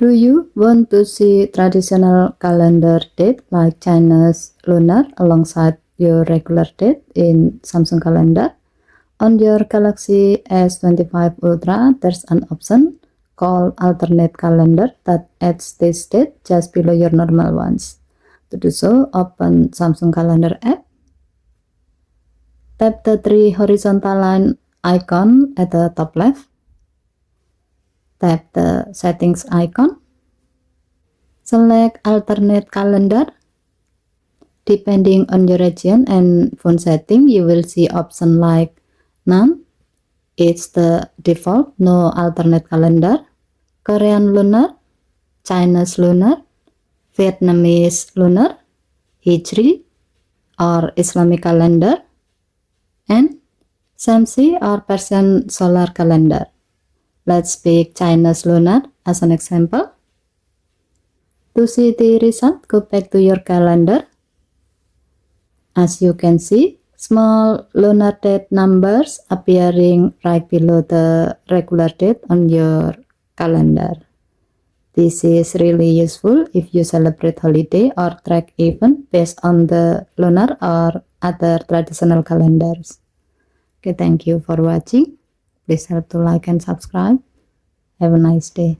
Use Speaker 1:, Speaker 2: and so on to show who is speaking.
Speaker 1: Do you want to see traditional calendar date like China's lunar alongside your regular date in Samsung calendar? On your Galaxy S25 Ultra, there's an option called alternate calendar that adds this date just below your normal ones. To do so, open Samsung calendar app. Tap the three horizontal line icon at the top left. Tap the settings icon. Select alternate calendar. Depending on your region and phone setting, you will see options like none, it's the default, no alternate calendar, Korean lunar, China's lunar, Vietnamese lunar, Hijri or Islamic calendar, and Shamsi or Persian solar calendar. Let's pick China's lunar as an example. To see the result, go back to your calendar. As you can see, small lunar date numbers appearing right below the regular date on your calendar. This is really useful if you celebrate holiday or track event based on the lunar or other traditional calendars. Okay, thank you for watching. Please help to like and subscribe. Have a nice day.